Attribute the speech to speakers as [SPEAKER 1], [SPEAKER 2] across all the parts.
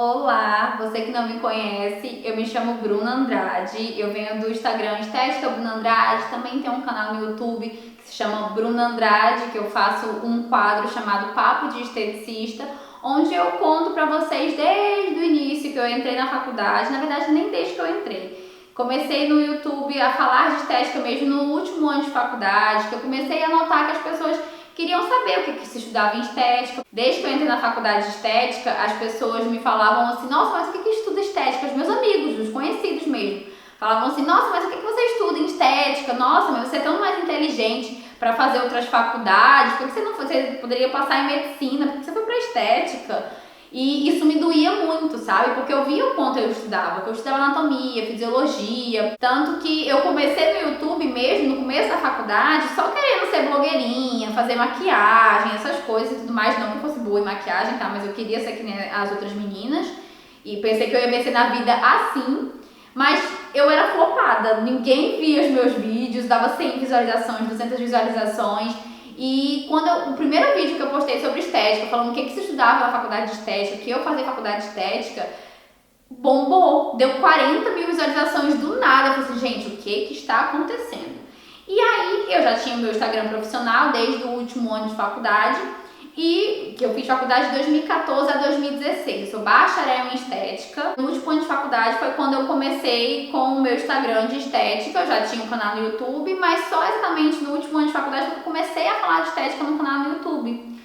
[SPEAKER 1] Olá, você que não me conhece, eu me chamo Bruna Andrade, eu venho do Instagram Estética Bruna Andrade, também tem um canal no YouTube que se chama Bruna Andrade, que eu faço um quadro chamado Papo de Esteticista, onde eu conto pra vocês desde o início que eu entrei na faculdade, na verdade nem desde que eu entrei. Comecei no YouTube a falar de estética mesmo no último ano de faculdade, que eu comecei a notar que as pessoas queriam saber o que se estudava em estética. Desde que eu entrei na faculdade de estética, as pessoas me falavam assim, nossa, mas o que estuda estética? Os meus amigos, os conhecidos mesmo, falavam assim, nossa, mas o que você estuda em estética? Nossa, mas você é tão mais inteligente para fazer outras faculdades, por que você poderia passar em medicina, por que você foi para estética? E isso me doía muito, sabe? Porque eu via o quanto eu estudava, que eu estudava anatomia, fisiologia. Tanto que eu comecei no YouTube mesmo, no começo da faculdade, só querendo ser blogueirinha, fazer maquiagem, essas coisas e tudo mais. Não que eu fosse boa em maquiagem, tá? Mas eu queria ser que nem as outras meninas. E pensei que eu ia vencer na vida assim. Mas eu era flopada, ninguém via os meus vídeos, dava 100 visualizações, 200 visualizações. E o primeiro vídeo que eu postei sobre estética, falando o que se estudava na faculdade de estética, que eu fazia faculdade de estética, bombou, deu 40 mil visualizações do nada. Eu falei assim, gente, o que está acontecendo? E aí eu já tinha o meu Instagram profissional desde o último ano de faculdade, e que eu fiz faculdade de 2014 a 2016, eu sou bacharel em estética. No último ano de faculdade foi quando eu comecei com o meu Instagram de estética, eu já tinha um canal no YouTube, mas só exatamente no último ano de faculdade que eu comecei a falar de estética no canal no YouTube.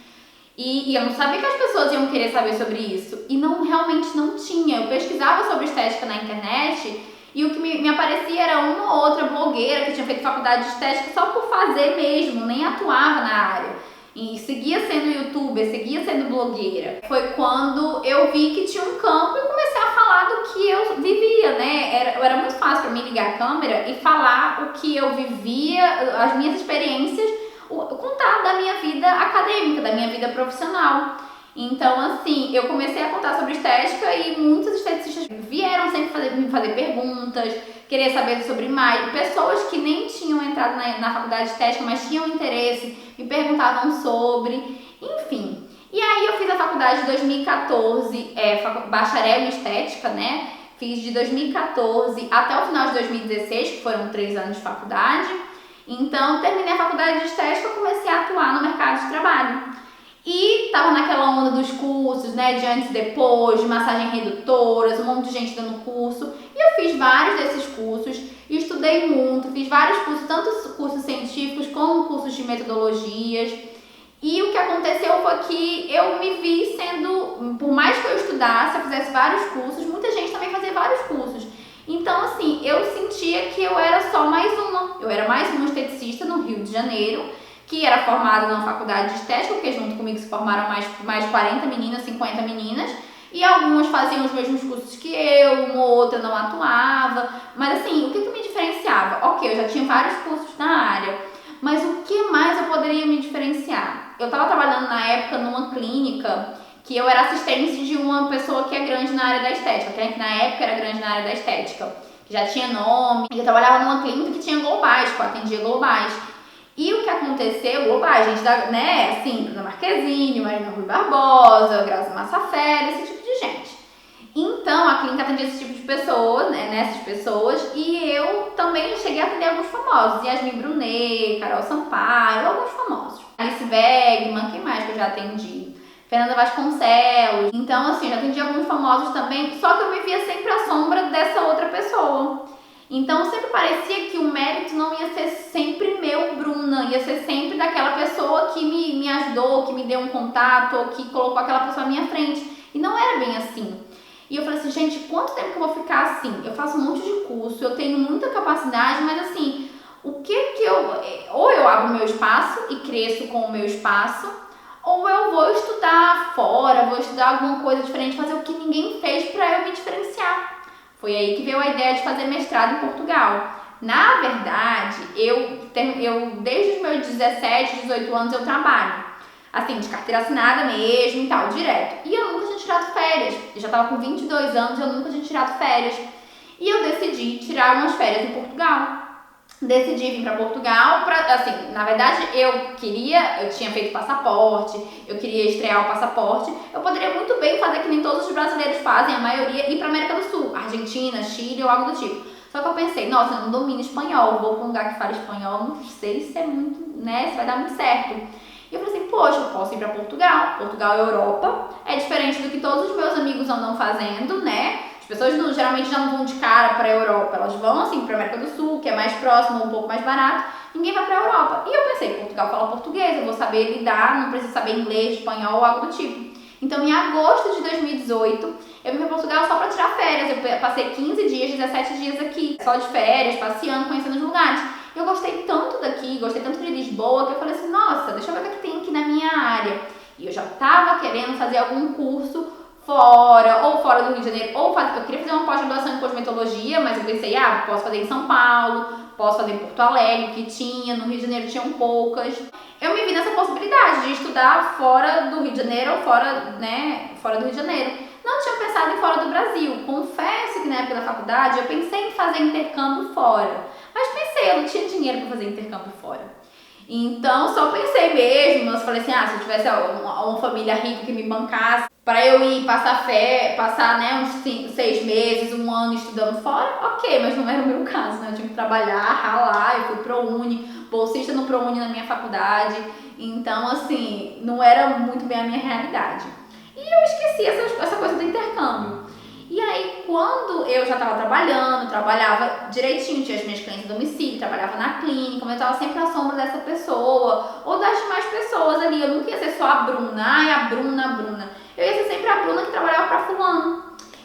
[SPEAKER 1] E eu não sabia que as pessoas iam querer saber sobre isso, e realmente não tinha. Eu pesquisava sobre estética na internet, e o que me aparecia era uma ou outra blogueira que tinha feito faculdade de estética só por fazer mesmo, nem atuava na área. E seguia sendo youtuber, seguia sendo blogueira. Foi quando eu vi que tinha um campo e comecei a falar do que eu vivia, né? Era muito fácil para mim ligar a câmera e falar o que eu vivia, as minhas experiências, contar da minha vida acadêmica, da minha vida profissional. Então, assim, eu comecei a contar sobre estética e muitos esteticistas vieram sempre me fazer perguntas, querer saber sobre mais. Pessoas que nem tinham entrado na faculdade de estética, mas tinham interesse, me perguntavam sobre, enfim. E aí eu fiz a faculdade de 2014, bacharel em estética, né? Fiz de 2014 até o final de 2016, que foram 3 anos de faculdade. Então, terminei a faculdade de estética e comecei a atuar no mercado de trabalho. E tava naquela onda dos cursos, né, de antes e depois, de massagem redutoras, um monte de gente dando curso. E eu fiz vários desses cursos, estudei muito, fiz vários cursos, tanto cursos científicos como cursos de metodologias. E o que aconteceu foi que eu me vi sendo, por mais que eu estudasse, eu fizesse vários cursos, muita gente também fazia vários cursos. Então, assim, eu sentia que eu era só mais uma. Eu era mais uma esteticista no Rio de Janeiro, que era formada na faculdade de estética, porque junto comigo se formaram mais 40 meninas, 50 meninas, e algumas faziam os mesmos cursos que eu, uma ou outra não atuava, mas assim, o que me diferenciava? Ok, eu já tinha vários cursos na área, mas o que mais eu poderia me diferenciar? Eu estava trabalhando na época numa clínica que eu era assistente de uma pessoa que é grande na área da estética, que na época era grande na área da estética, que já tinha nome, e eu trabalhava numa clínica que tinha globais, que eu atendia globais. E o que aconteceu, globais, gente, né, assim, Bruna Marquezine, Marina Rui Barbosa, Grazi Massafera, esse tipo de gente. Então, a clínica atendia esse tipo de pessoas, né, essas pessoas, e eu também cheguei a atender alguns famosos, Yasmin Brunet, Carol Sampaio, alguns famosos. Alice Wegman, quem mais que eu já atendi? Fernanda Vasconcelos. Então, assim, já atendi alguns famosos também, só que eu me via sempre à sombra dessa outra pessoa. Então, sempre parecia que o mérito não ia ser sempre meu, Bruna, ia ser sempre daquela pessoa que me ajudou, que me deu um contato, ou que colocou aquela pessoa à minha frente. E não era bem assim. E eu falei assim, gente, quanto tempo que eu vou ficar assim? Eu faço um monte de curso, eu tenho muita capacidade, mas assim, ou eu abro meu espaço e cresço com o meu espaço, ou eu vou estudar fora, vou estudar alguma coisa diferente, fazer o que ninguém fez pra eu me diferenciar. Foi aí que veio a ideia de fazer mestrado em Portugal. Na verdade, eu desde os meus 17, 18 anos eu trabalho. Assim, de carteira assinada mesmo e tal, direto. E eu nunca tinha tirado férias. Eu já tava com 22 anos e eu nunca tinha tirado férias. E eu decidi tirar umas férias em Portugal. decidi vir para Portugal, assim, na verdade eu tinha feito passaporte, eu queria estrear o passaporte, eu poderia muito bem fazer que nem todos os brasileiros fazem, a maioria, ir para América do Sul, Argentina, Chile ou algo do tipo. Só que eu pensei, nossa, eu não domino espanhol, vou para um lugar que fala espanhol, não sei se é muito, né, se vai dar muito certo. E eu falei assim, poxa, eu posso ir para Portugal, Portugal é Europa, é diferente do que todos os meus amigos andam fazendo, né? As pessoas geralmente já não vão de cara para a Europa, elas vão assim para a América do Sul, que é mais próximo, um pouco mais barato, ninguém vai para a Europa. E eu pensei, Portugal fala português, eu vou saber lidar, não preciso saber inglês, espanhol ou algo do tipo. Então, em agosto de 2018, eu vim para Portugal só para tirar férias. Eu passei 15 dias, 17 dias aqui, só de férias, passeando, conhecendo os lugares. Eu gostei tanto daqui, gostei tanto de Lisboa, que eu falei assim, nossa, deixa eu ver o que tem aqui na minha área. E eu já estava querendo fazer algum curso fora, ou fora do Rio de Janeiro, eu queria fazer uma pós-graduação em cosmetologia, mas eu pensei, posso fazer em São Paulo, posso fazer em Porto Alegre, que tinha, no Rio de Janeiro tinham poucas. Eu me vi nessa possibilidade de estudar fora do Rio de Janeiro ou fora do Rio de Janeiro. Não tinha pensado em fora do Brasil. Confesso que na época da faculdade eu pensei em fazer intercâmbio fora, mas pensei, eu não tinha dinheiro para fazer intercâmbio fora. Então, só pensei mesmo, eu falei assim, se eu tivesse uma família rica que me bancasse para eu ir passar né, uns 6 meses, um ano estudando fora, ok, mas não era o meu caso, né? Eu tinha que trabalhar, ralar, eu fui ProUni, bolsista no ProUni na minha faculdade, então, assim, não era muito bem a minha realidade. E eu esqueci essa coisa do intercâmbio. E aí, quando eu já estava trabalhando, trabalhava direitinho, tinha as minhas clientes a domicílio, trabalhava na clínica, mas eu estava sempre à sombra dessa pessoa, ou das demais pessoas ali. Eu nunca ia ser só a Bruna, a Bruna. Eu ia ser sempre a Bruna que trabalhava para fulano.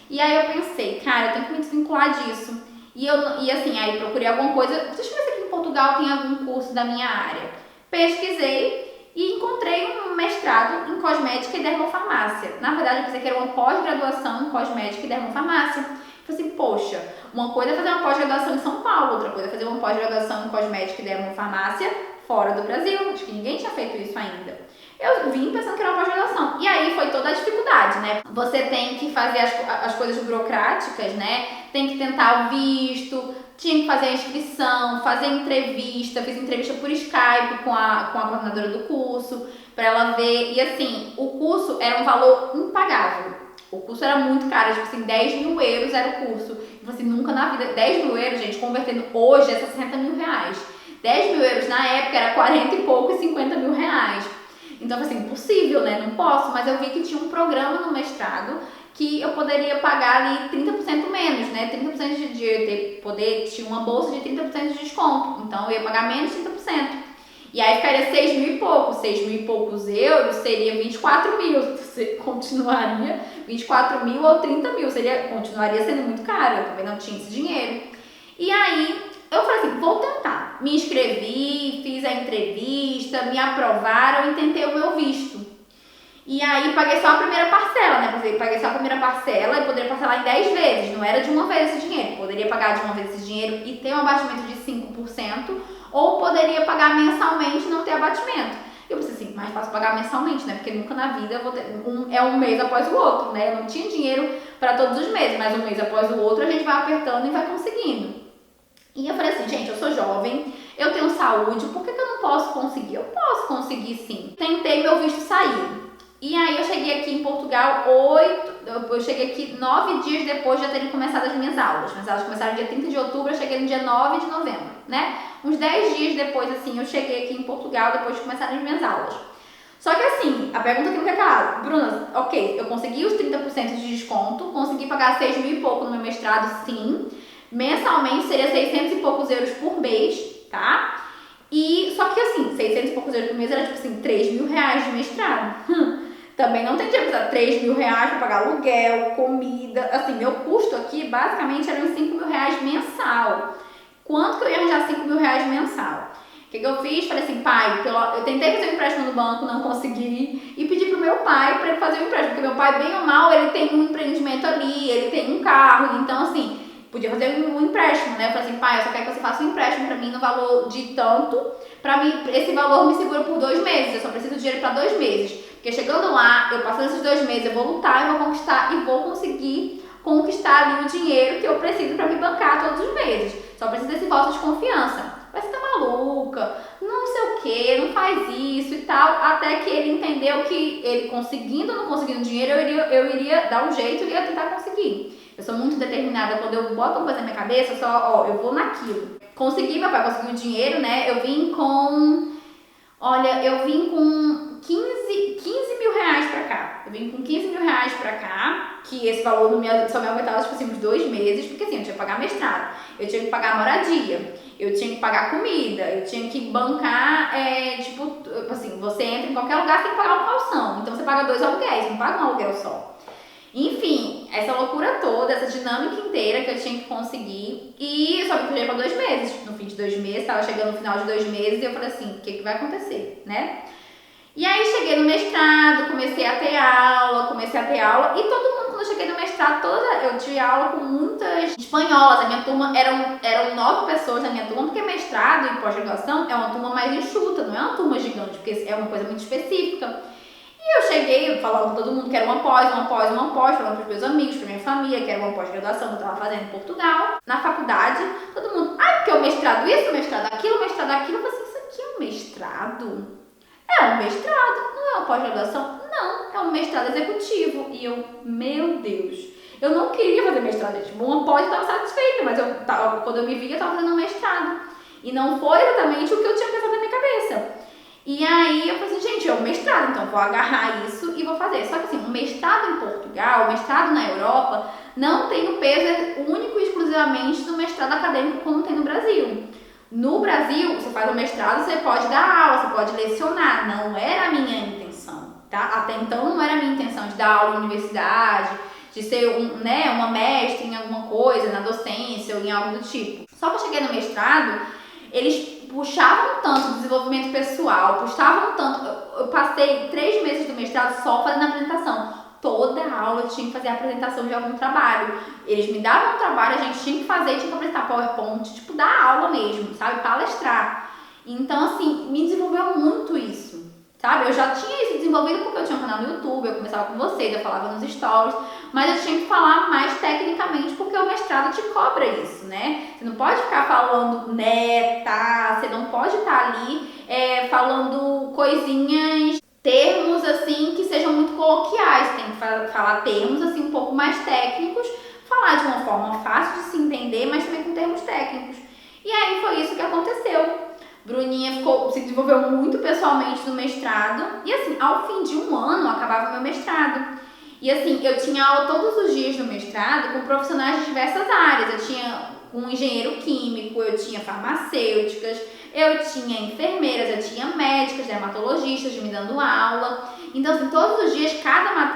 [SPEAKER 1] E aí eu pensei, cara, eu tenho que me desvincular disso. E assim, aí procurei alguma coisa, deixa eu ver se aqui em Portugal tem algum curso da minha área. Pesquisei e encontrei um mestrado em cosmética e dermofarmácia. Na verdade, eu pensei que era uma pós-graduação em cosmética e dermofarmácia. Falei assim, poxa, uma coisa é fazer uma pós-graduação em São Paulo, outra coisa é fazer uma pós-graduação em cosmética e dermofarmácia fora do Brasil. Acho que ninguém tinha feito isso ainda. Eu vim pensando que era uma pós-graduação. E aí foi toda a dificuldade, né? Você tem que fazer as coisas burocráticas, né? Tem que tentar o visto, tinha que fazer a inscrição, fazer entrevista, fiz entrevista por Skype com a coordenadora do curso, para ela ver. E assim, o curso era um valor impagável. O curso era muito caro, tipo assim, 10 mil euros era o curso. E assim, nunca na vida, 10 mil euros, gente, convertendo hoje é 60 mil reais. 10 mil euros na época era 40 e pouco e 50 mil reais. Então, assim, impossível, né? Não posso, mas eu vi que tinha um programa no mestrado que eu poderia pagar ali 30% menos, né? 30% tinha uma bolsa de 30% de desconto. Então, eu ia pagar menos 30%. E aí ficaria 6 mil e pouco. 6 mil e poucos euros seria 24 mil. Você continuaria 24 mil ou 30 mil. Continuaria sendo muito caro. Eu também não tinha esse dinheiro. E aí, eu falei assim, vou tentar. Me inscrevi, fiz a entrevista, me aprovaram e tentei o meu visto. E aí paguei só a primeira parcela, né? Paguei só a primeira parcela e poderia parcelar em 10 vezes. Não era de uma vez esse dinheiro. Poderia pagar de uma vez esse dinheiro e ter um abatimento de 5%, ou poderia pagar mensalmente e não ter abatimento. Eu pensei assim, mais fácil pagar mensalmente, né? Porque nunca na vida eu vou ter um mês após o outro, né? Eu não tinha dinheiro para todos os meses, mas um mês após o outro a gente vai apertando e vai conseguindo. E eu falei assim, gente, eu sou jovem, eu tenho saúde, por que eu não posso conseguir? Eu posso conseguir sim. Tentei, meu visto sair. E aí eu cheguei aqui em Portugal eu cheguei aqui 9 dias depois de já terem começado as minhas aulas. Minhas aulas começaram dia 30 de outubro, eu cheguei no dia 9 de novembro, né? Uns 10 dias depois, assim, eu cheguei aqui em Portugal depois de começarem as minhas aulas. Só que assim, a pergunta que não quer calar, Bruna, ok, eu consegui os 30% de desconto, consegui pagar 6 mil e pouco no meu mestrado, sim. Mensalmente seria 600 e poucos euros por mês, tá? E só que assim, 600 e poucos euros por mês era tipo assim, 3 mil reais de mestrado. Também não tem dinheiro para 3 mil reais para pagar aluguel, comida. Assim, meu custo aqui basicamente era uns 5 mil reais mensal. Quanto que eu ia arranjar 5 mil reais mensal? O que eu fiz? Falei assim, pai, eu tentei fazer um empréstimo no banco, não consegui, e pedi pro meu pai para ele fazer um empréstimo, porque meu pai, bem ou mal, ele tem um empreendimento ali, ele tem um carro, então assim, podia fazer um empréstimo, né? Eu falei assim, pai, eu só quero que você faça um empréstimo pra mim no valor de tanto, pra mim, esse valor me segura por 2 meses, eu só preciso de dinheiro pra 2 meses. Porque chegando lá, eu passando esses 2 meses, eu vou lutar, eu vou conquistar e vou conseguir conquistar ali o dinheiro que eu preciso pra me bancar todos os meses. Só preciso desse voto de confiança. Você tá maluca, não sei o que, não faz isso e tal, até que ele entendeu que ele conseguindo ou não conseguindo dinheiro, eu iria dar um jeito e ia tentar conseguir. Eu sou muito determinada, quando eu boto uma coisa na minha cabeça, eu vou naquilo. Consegui, meu pai conseguiu dinheiro, né, eu vim com 15 mil reais pra cá. Eu vim com 15 mil reais pra cá, que esse valor só me aumentava, tipo assim, uns 2 meses, porque assim, eu tinha que pagar mestrado, eu tinha que pagar moradia, eu tinha que pagar comida, eu tinha que bancar, tipo assim, você entra em qualquer lugar, você tem que pagar um calção, então você paga 2 aluguéis, não paga um aluguel só. Enfim, essa loucura toda, essa dinâmica inteira que eu tinha que conseguir, e eu só me planejei para 2 meses. No fim de 2 meses, tava chegando no final de 2 meses e eu falei assim, o que vai acontecer, né? E aí cheguei no mestrado, comecei a ter aula, e todo mundo, quando eu cheguei no mestrado, eu tive aula com muitas espanholas. A minha turma eram 9 pessoas na minha turma, porque mestrado e pós-graduação é uma turma mais enxuta, não é uma turma gigante, porque é uma coisa muito específica. E eu cheguei falando com todo mundo que era uma pós, falando para os meus amigos, para minha família, que era uma pós-graduação que eu estava fazendo em Portugal. Na faculdade, todo mundo, porque o mestrado isso, o mestrado aquilo, eu falei assim, isso aqui é um mestrado? É um mestrado, não é uma pós-graduação? Não, é um mestrado executivo. E eu, meu Deus, eu não queria fazer mestrado, tipo, uma pós eu estava satisfeita, mas quando eu me vi, eu estava fazendo um mestrado. E não foi exatamente o que eu tinha pensado na minha cabeça. E aí eu falei assim, gente, é um mestrado, então vou agarrar isso e vou fazer. Só que assim, um mestrado em Portugal, um mestrado na Europa, não tem o peso único e exclusivamente do mestrado acadêmico como tem no Brasil. No Brasil, você faz um mestrado, você pode dar aula, você pode lecionar. Não era a minha intenção, tá? Até então não era a minha intenção de dar aula em universidade, de ser uma mestre em alguma coisa, na docência ou em algo do tipo. Só que eu cheguei no mestrado, eles puxavam tanto o desenvolvimento pessoal, puxavam tanto. Eu passei 3 meses do mestrado só fazendo apresentação. Toda aula eu tinha que fazer a apresentação de algum trabalho. Eles me davam um trabalho, a gente tinha que fazer, tinha que apresentar PowerPoint, tipo, dar aula mesmo, sabe? Palestrar. Então, assim, me desenvolveu muito isso, sabe? Eu já tinha isso desenvolvido porque eu tinha um canal no YouTube, eu começava com vocês, eu falava nos stories, mas eu tinha que falar mais tecnicamente porque o mestrado te cobra isso, né? Você não pode ficar falando, você não pode estar ali falando coisinhas, termos assim que sejam muito coloquiais, tem que falar termos assim um pouco mais técnicos, falar de uma forma fácil de se entender, mas também com termos técnicos. E aí foi isso que aconteceu. Bruninha se desenvolveu muito pessoalmente no mestrado e assim, ao fim de 1 ano acabava o meu mestrado. E assim, eu tinha aula todos os dias no mestrado com profissionais de diversas áreas. Eu tinha um engenheiro químico, eu tinha farmacêuticas, eu tinha enfermeiras, eu tinha médicas, dermatologistas me dando aula. Então, assim, todos os dias,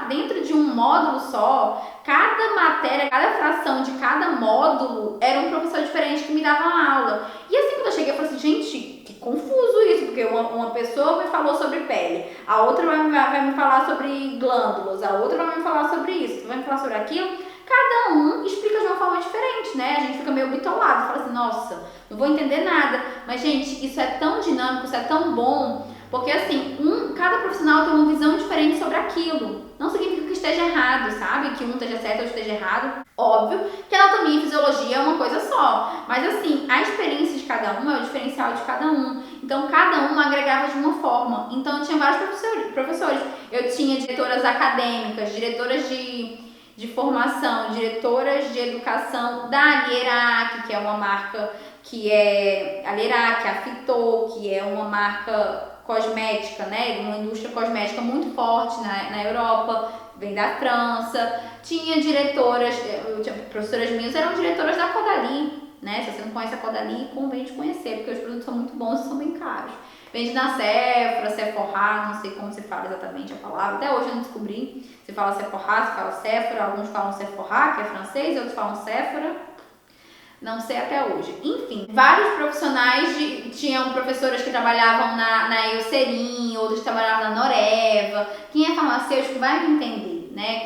[SPEAKER 1] dentro de um módulo só, cada matéria, cada fração de cada módulo era um professor diferente que me dava aula. E assim, quando eu cheguei, eu falei assim, gente, que confuso isso, porque uma pessoa me falou sobre pele, a outra vai me falar sobre glândulas, a outra vai me falar sobre isso, vai me falar sobre aquilo. Cada um explica de uma forma diferente, né? A gente fica meio bitolado, fala assim, nossa, não vou entender nada. Mas, gente, isso é tão dinâmico, isso é tão bom, porque assim, cada profissional tem uma visão diferente sobre aquilo. Não significa que esteja errado, sabe? Que um esteja certo ou esteja errado. Óbvio que anatomia e fisiologia é uma coisa só. Mas assim, a experiência de cada um é o diferencial de cada um. Então, cada um agregava de uma forma. Então, eu tinha vários professores. Eu tinha diretoras acadêmicas, diretoras de formação, diretoras de educação da Alierac, que é uma marca que é a Alierac, a Fitô, que é uma marca cosmética, né, uma indústria cosmética muito forte na Europa, vem da França. Tinha professoras minhas eram diretoras da Caudalie, né, se você não conhece a Caudalie, convém de conhecer, porque os produtos são muito bons e são bem caros. Vende na Sephora, Sephora, não sei como se fala exatamente a palavra, até hoje eu não descobri se fala Sephora, se fala Sephora, alguns falam Sephora, que é francês, outros falam Sephora, não sei até hoje. Enfim, vários profissionais, tinham professoras que trabalhavam na Eucerin, outros que trabalhavam na Noreva. Quem é farmacêutico vai me entender, né?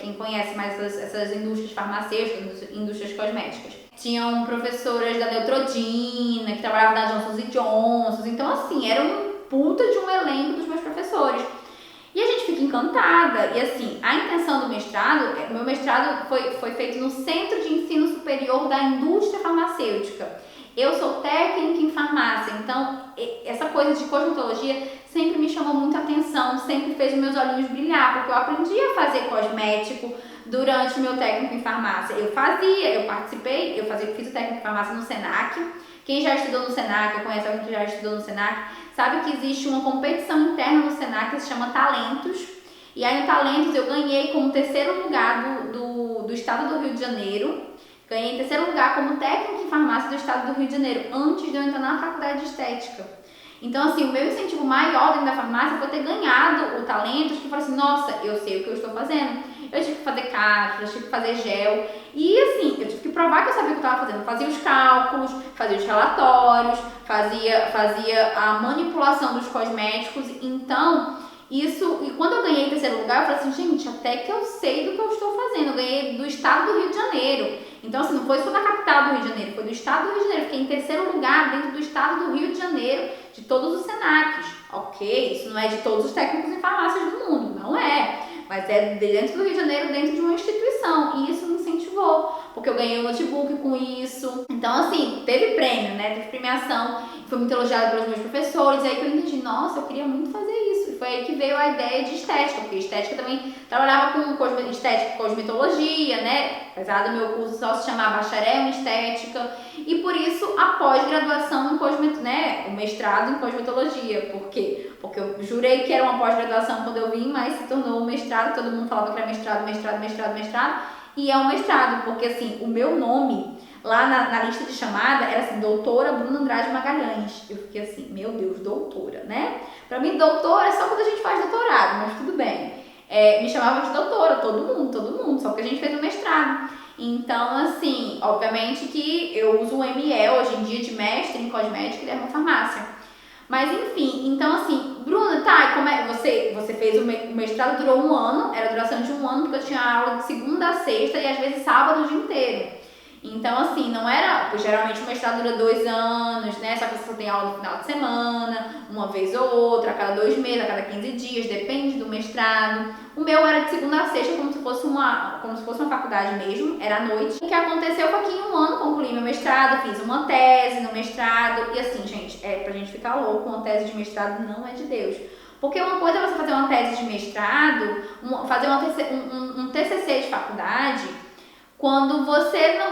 [SPEAKER 1] Quem conhece mais essas indústrias farmacêuticas, indústrias cosméticas. Tinham professoras da Neutrodina, que trabalhavam na Johnson & Johnson. Então, assim, era um puta de um elenco dos meus professores. E a gente fica encantada. E assim, a intenção do mestrado, meu mestrado foi feito no Centro de Ensino Superior da Indústria Farmacêutica. Eu sou técnica em farmácia, então essa coisa de cosmetologia sempre me chamou muita atenção, sempre fez meus olhinhos brilhar, porque eu aprendi a fazer cosmético durante o meu técnico em farmácia. Eu participei, fiz o técnico em farmácia no Senac. Quem já estudou no Senac, ou conhece alguém que já estudou no Senac, sabe que existe uma competição interna no Senac que se chama Talentos. E aí no Talentos eu ganhei como terceiro lugar do estado do Rio de Janeiro. Ganhei em terceiro lugar como técnica em farmácia do estado do Rio de Janeiro, antes de eu entrar na faculdade de estética. Então, assim, o meu incentivo maior dentro da farmácia foi ter ganhado o Talentos, que eu falei assim, nossa, eu sei o que eu estou fazendo. Eu tive que fazer cápsulas, tive que fazer gel. E, assim, eu tive que provar que eu sabia o que eu estava fazendo. Fazia os cálculos, fazia os relatórios, fazia a manipulação dos cosméticos. Então, isso... E quando eu ganhei em terceiro lugar, eu falei assim, gente, até que eu sei do que eu estou fazendo. Eu ganhei do estado do Rio de Janeiro. Então, assim, não foi só da capital do Rio de Janeiro, foi do estado do Rio de Janeiro. Fiquei em terceiro lugar dentro do estado do Rio de Janeiro, de todos os Senacs. Ok, isso não é de todos os técnicos em farmácias do mundo, não é. Mas é dentro do Rio de Janeiro, dentro de uma instituição. E isso me incentivou, porque eu ganhei um notebook com isso. Então, assim, teve prêmio, né? Teve premiação. Foi muito elogiada pelos meus professores. E aí que eu entendi, nossa, eu queria muito fazer isso. E foi aí que veio a ideia de estética, porque estética também trabalhava com estética, cosmetologia, né? Apesar do meu curso só se chamar bacharel em estética. E por isso a pós-graduação em cosmetologia, né? O mestrado em cosmetologia. Por quê? Porque eu jurei que era uma pós-graduação quando eu vim, mas se tornou um mestrado. Todo mundo falava que era mestrado. E é um mestrado, porque assim, o meu nome lá na lista de chamada era assim, doutora Bruna Andrade Magalhães. Eu fiquei assim, meu Deus, doutora, né? Pra mim, doutora é só quando a gente faz doutorado, mas tudo bem. Me chamavam de doutora, todo mundo, só porque a gente fez um mestrado. Então, assim, obviamente que eu uso o ME hoje em dia de mestre em cosmética e dermofarmácia. Mas enfim, então assim, Bruna, tá, como é? Você fez o mestrado, durou um ano, era a duração de um ano, porque eu tinha aula de segunda a sexta e às vezes sábado o dia inteiro. Então, assim, não era... Geralmente o mestrado dura 2 anos, né? Só que você só tem aula no final de semana, uma vez ou outra, a cada 2 meses, a cada 15 dias, depende do mestrado. O meu era de segunda a sexta, como se fosse uma faculdade mesmo, era à noite. O que aconteceu foi que em um ano concluí meu mestrado, fiz uma tese no mestrado. E assim, gente, pra gente ficar louco, uma tese de mestrado não é de Deus. Porque uma coisa é você fazer uma tese de mestrado, fazer um TCC de faculdade... Quando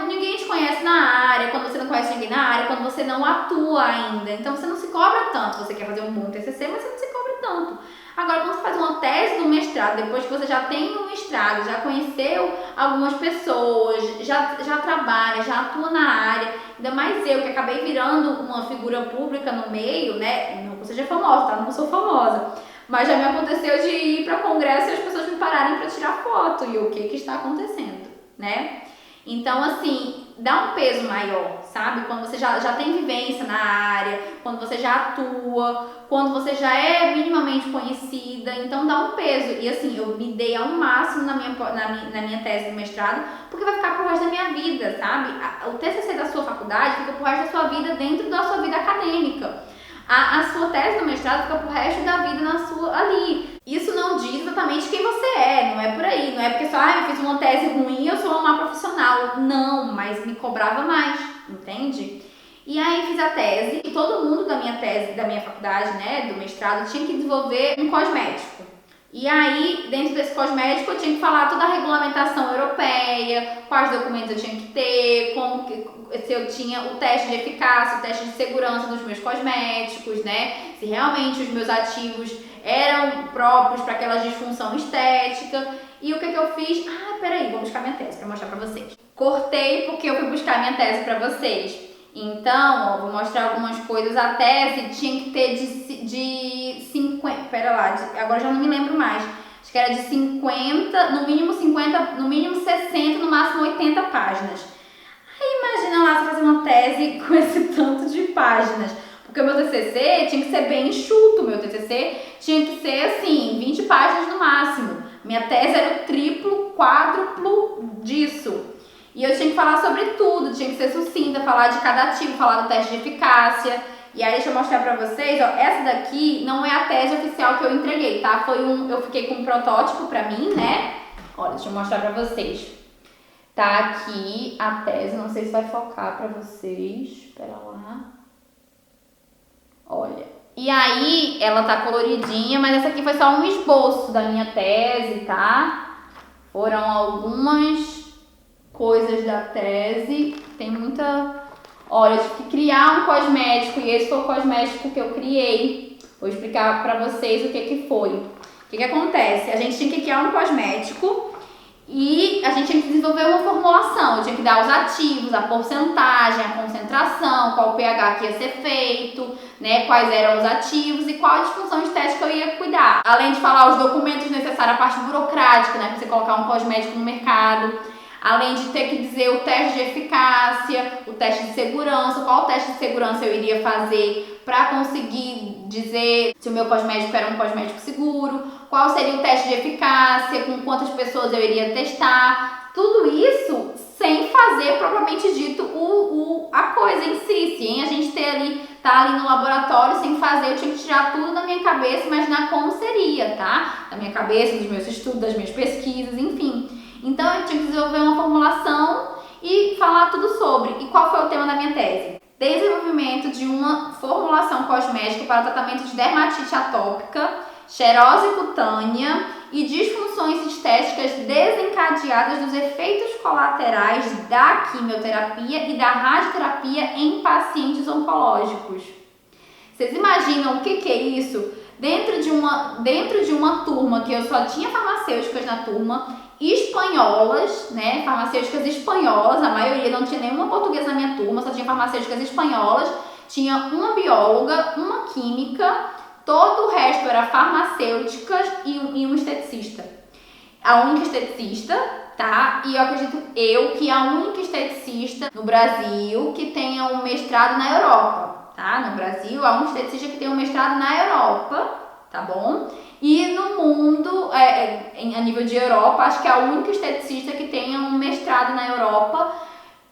[SPEAKER 1] ninguém te conhece na área, quando você não conhece ninguém na área, quando você não atua ainda. Então você não se cobra tanto. Você quer fazer um bom TCC, mas você não se cobra tanto. Agora, quando você faz uma tese do mestrado, depois que você já tem um mestrado, já conheceu algumas pessoas, já trabalha, já atua na área, ainda mais eu que acabei virando uma figura pública no meio, né? Não que eu seja famosa, tá? Não sou famosa. Mas já me aconteceu de ir para congresso e as pessoas me pararem para tirar foto. E o que está acontecendo? Né? Então, assim, dá um peso maior, sabe? Quando você já tem vivência na área, quando você já atua, quando você já é minimamente conhecida, então dá um peso. E assim, eu me dei ao máximo na minha tese de mestrado, porque vai ficar pro resto da minha vida, sabe? O TCC da sua faculdade fica pro resto da sua vida dentro da sua vida acadêmica. A sua tese do mestrado fica pro resto da vida ali. Isso não diz exatamente quem você é, não é por aí. Não é porque só, eu fiz uma tese ruim, eu sou uma má profissional. Não, mas me cobrava mais, entende? E aí fiz a tese, e todo mundo da minha faculdade, né, do mestrado, tinha que desenvolver um cosmético. E aí, dentro desse cosmético, eu tinha que falar toda a regulamentação europeia, quais documentos eu tinha que ter, se eu tinha o teste de eficácia, o teste de segurança dos meus cosméticos, né? Se realmente os meus ativos eram próprios para aquela disfunção estética. E o que eu fiz? Peraí, vou buscar minha tese para mostrar para vocês. Cortei porque eu fui buscar minha tese para vocês. Então, vou mostrar algumas coisas. A tese tinha que ter de 50, agora já não me lembro mais. Acho que era de 50, no mínimo 60, no máximo 80 páginas. Aí imagina lá você fazer uma tese com esse tanto de páginas. Porque o meu TCC tinha que ser bem enxuto, meu TCC tinha que ser assim, 20 páginas no máximo. Minha tese era o triplo, quádruplo disso. E eu tinha que falar sobre tudo, tinha que ser sucinta, falar de cada ativo, falar do teste de eficácia. E aí deixa eu mostrar pra vocês, ó, essa daqui não é a tese oficial que eu entreguei, tá? Eu fiquei com um protótipo pra mim, né? Olha, deixa eu mostrar pra vocês. Tá aqui a tese, não sei se vai focar pra vocês. Espera lá. Olha. E aí, ela tá coloridinha, mas essa aqui foi só um esboço da minha tese, tá? Foram algumas coisas da tese. Tem muita... Olha, eu tive que criar um cosmético e esse foi o cosmético que eu criei. Vou explicar pra vocês o que foi. O que acontece? A gente tinha que criar um cosmético e a gente tinha que desenvolver uma formulação. Eu tinha que dar os ativos, a porcentagem, a concentração, qual o pH que ia ser feito, né, quais eram os ativos e qual a disfunção estética eu ia cuidar. Além de falar os documentos necessários, a parte burocrática, né, para você colocar um cosmético no mercado. Além de ter que dizer o teste de eficácia, o teste de segurança, qual teste de segurança eu iria fazer para conseguir dizer se o meu cosmético era um cosmético seguro, qual seria o teste de eficácia, com quantas pessoas eu iria testar, tudo isso sem fazer propriamente dito a coisa em si, sem a gente tá ali no laboratório sem fazer, eu tinha que tirar tudo da minha cabeça, imaginar como seria, tá? Da minha cabeça, dos meus estudos, das minhas pesquisas, enfim. Então eu tinha que desenvolver uma formulação e falar tudo sobre. E qual foi o tema da minha tese? Desenvolvimento de uma formulação cosmética para tratamento de dermatite atópica, xerose cutânea e disfunções estéticas desencadeadas dos efeitos colaterais da quimioterapia e da radioterapia em pacientes oncológicos. Vocês imaginam o que é isso? Dentro de uma turma que eu só tinha farmacêuticas na turma, espanholas, né, farmacêuticas espanholas, a maioria não tinha nenhuma portuguesa na minha turma, só tinha farmacêuticas espanholas, tinha uma bióloga, uma química, todo o resto era farmacêuticas e um esteticista. A única esteticista, tá? E eu acredito que a única esteticista no Brasil que tenha um mestrado na Europa, tá? No Brasil, a única esteticista que tem um mestrado na Europa, tá bom? E no mundo, a nível de Europa, acho que é a única esteticista que tenha um mestrado na Europa,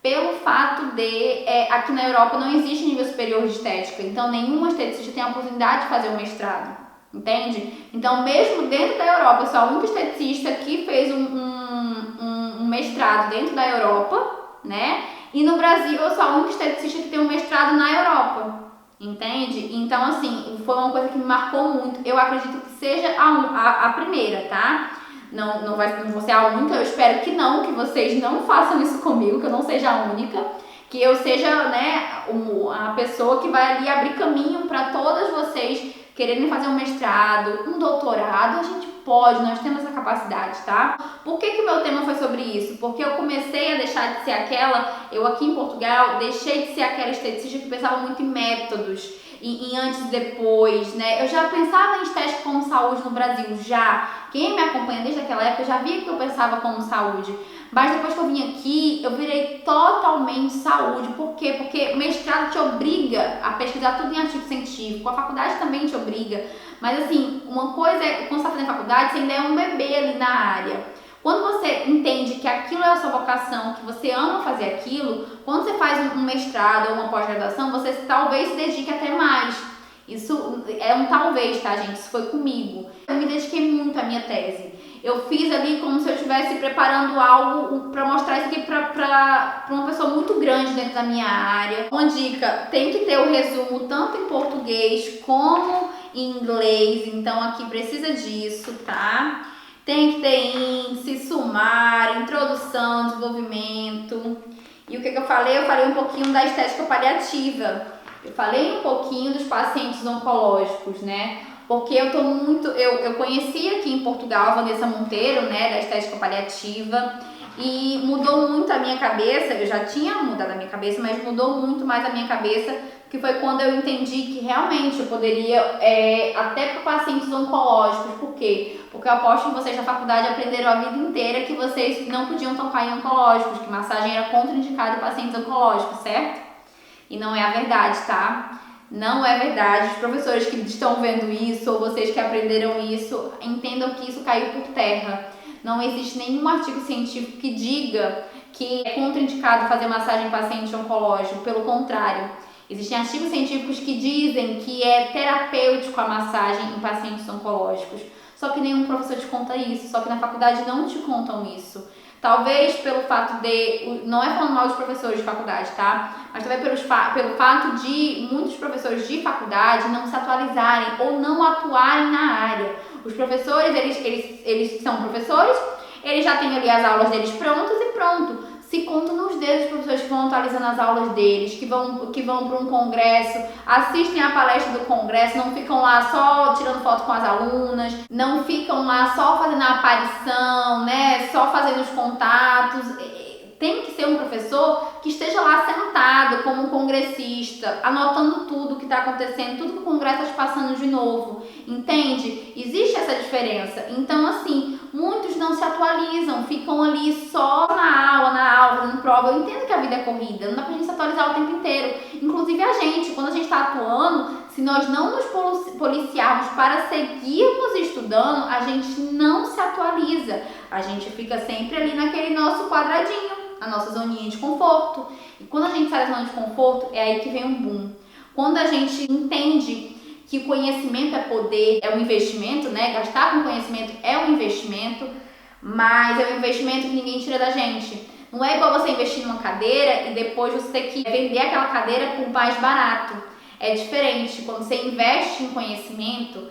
[SPEAKER 1] pelo fato de, aqui na Europa não existe nível superior de estética, então nenhuma esteticista tem a oportunidade de fazer um mestrado, entende? Então, mesmo dentro da Europa, eu sou a única esteticista que fez um mestrado dentro da Europa, né? E no Brasil, eu sou a única esteticista que tem um mestrado na Europa. Entende? Então, assim, foi uma coisa que me marcou muito. Eu acredito que seja a primeira, tá? Não vou ser a única, eu espero que vocês não façam isso comigo, que eu não seja a única, que eu seja, né, a pessoa que vai ali abrir caminho para todas vocês quererem fazer um mestrado, um doutorado. A gente pode, nós temos essa capacidade, tá? Por que o meu tema foi sobre isso? Porque eu comecei a deixar de ser eu aqui em Portugal, deixei de ser aquela esteticista que pensava muito em métodos, em antes e depois, né? Eu já pensava em estética como saúde no Brasil, já. Quem me acompanha desde aquela época já via que eu pensava como saúde. Mas depois que eu vim aqui, eu virei totalmente saúde. Por quê? Porque o mestrado te obriga a pesquisar tudo em artigo científico, a faculdade também te obriga. Mas assim, uma coisa é, quando você está fazendo faculdade, você ainda é um bebê ali na área. Quando você entende que aquilo é a sua vocação, que você ama fazer aquilo, quando você faz um mestrado ou uma pós-graduação, você talvez se dedique até mais. Isso é um talvez, tá, gente? Isso foi comigo. Eu me dediquei muito à minha tese. Eu fiz ali como se eu estivesse preparando algo para mostrar isso aqui para uma pessoa muito grande dentro da minha área. Uma dica, tem que ter o resumo tanto em português como em inglês, então aqui precisa disso, tá? Tem que ter índice, sumário, introdução, desenvolvimento. E o que eu falei? Eu falei um pouquinho da estética paliativa. Eu falei um pouquinho dos pacientes oncológicos, né? Porque eu conheci aqui em Portugal a Vanessa Monteiro, né, da estética paliativa, e mudou muito a minha cabeça. Eu já tinha mudado a minha cabeça, mas mudou muito mais a minha cabeça, que foi quando eu entendi que realmente eu poderia, até para pacientes oncológicos. Por quê? Porque eu aposto que vocês na faculdade aprenderam a vida inteira que vocês não podiam tocar em oncológicos, que massagem era contraindicada em pacientes oncológicos, certo? E não é a verdade, tá? Não é verdade. Os professores que estão vendo isso, ou vocês que aprenderam isso, entendam que isso caiu por terra. Não existe nenhum artigo científico que diga que é contraindicado fazer massagem em paciente oncológico. Pelo contrário, existem artigos científicos que dizem que é terapêutico a massagem em pacientes oncológicos. Só que nenhum professor te conta isso, só que na faculdade não te contam isso. Talvez pelo fato de, não é falando mal dos professores de faculdade, tá? Mas também pelo fato de muitos professores de faculdade não se atualizarem ou não atuarem na área. Os professores, eles são professores, eles já têm ali as aulas deles prontas e pronto. Se contam nos dedos os professores que vão atualizando as aulas deles, que vão para um congresso, assistem a palestra do congresso, não ficam lá só tirando foto com as alunas, não ficam lá só fazendo a aparição, né? Só fazendo os contatos. Tem que ser um professor que esteja lá sentado como um congressista, anotando tudo que está acontecendo, tudo que o congresso está passando de novo, entende? Existe essa diferença. Então, assim, muitos não se atualizam, ficam ali só na aula, fazendo prova. Eu entendo que a vida é corrida, não dá pra gente se atualizar o tempo inteiro. Inclusive a gente, quando a gente está atuando, se nós não nos policiarmos para seguirmos estudando, a gente não se atualiza. A gente fica sempre ali naquele nosso quadradinho, a nossa zoninha de conforto. E quando a gente sai da zona de conforto, é aí que vem um boom. Quando a gente entende que conhecimento é poder, é um investimento, né? Gastar com conhecimento é um investimento, mas é um investimento que ninguém tira da gente. Não é igual você investir numa cadeira e depois você ter que vender aquela cadeira por mais barato. É diferente. Quando você investe em conhecimento,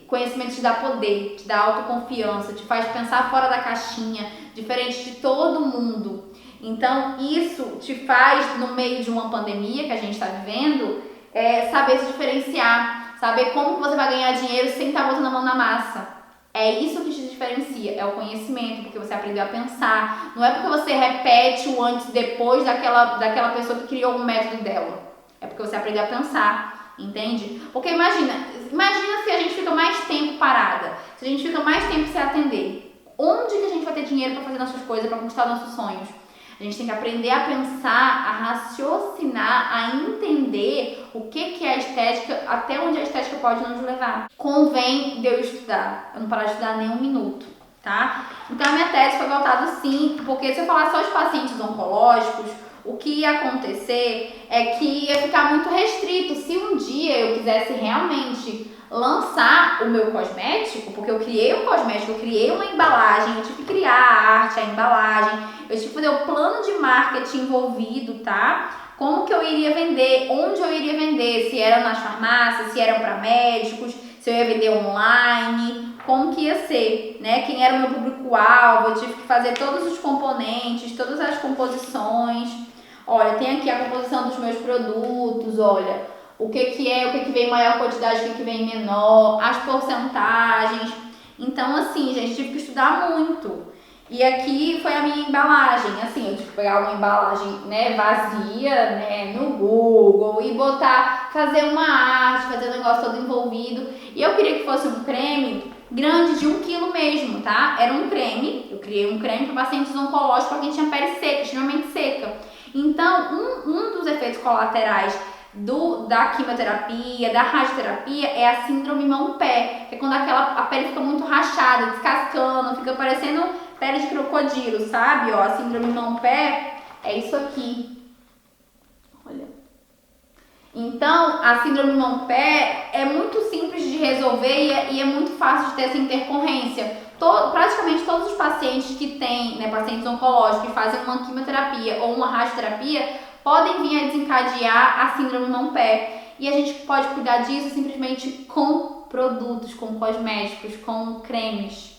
[SPEAKER 1] conhecimento te dá poder, te dá autoconfiança, te faz pensar fora da caixinha, diferente de todo mundo. Então, isso te faz, no meio de uma pandemia que a gente está vivendo, saber se diferenciar, saber como que você vai ganhar dinheiro sem estar botando a mão na massa. É isso que te diferencia, é o conhecimento, porque você aprendeu a pensar. Não é porque você repete o antes e depois daquela pessoa que criou o método dela. É porque você aprendeu a pensar, entende? Porque imagina se a gente fica mais tempo parada, se a gente fica mais tempo sem atender. Onde que a gente vai ter dinheiro para fazer nossas coisas, para conquistar nossos sonhos? A gente tem que aprender a pensar, a raciocinar, a entender o que é a estética, até onde a estética pode nos levar. Convém de eu estudar, eu não parar de estudar nem um minuto, tá? Então a minha tese foi voltada sim, porque se eu falar só de pacientes oncológicos, o que ia acontecer é que ia ficar muito restrito. Se um dia eu quisesse realmente lançar o meu cosmético, porque eu criei um cosmético, eu criei uma embalagem, eu tive que criar a arte, a embalagem, eu tive que fazer o plano de marketing envolvido, tá? Como que eu iria vender, onde eu iria vender, se era nas farmácias, se eram para médicos, se eu ia vender online, como que ia ser, né? Quem era o meu público-alvo, eu tive que fazer todos os componentes, todas as composições. Olha, tem aqui a composição dos meus produtos, olha, o que vem em maior quantidade, o que vem em menor, as porcentagens. Então, assim, gente, tive que estudar muito. E aqui foi a minha embalagem, assim, eu tive que pegar uma embalagem, né, vazia, né, no Google e fazer uma arte, fazer o negócio todo envolvido. E eu queria que fosse um creme grande de 1 quilo mesmo, tá? Era um creme, eu criei um creme para pacientes oncológicos, para quem tinha pele seca, extremamente seca. Então, um dos efeitos colaterais da quimioterapia, da radioterapia, é a síndrome mão-pé, que é quando a pele fica muito rachada, descascando, fica parecendo pele de crocodilo, sabe? Ó, a síndrome mão-pé é isso aqui. Olha. Então, a síndrome mão-pé é muito simples de resolver e é muito fácil de ter essa intercorrência. Praticamente todos os pacientes que têm, né, pacientes oncológicos que fazem uma quimioterapia ou uma radioterapia podem vir a desencadear a síndrome mão-pé. E a gente pode cuidar disso simplesmente com produtos, com cosméticos, com cremes.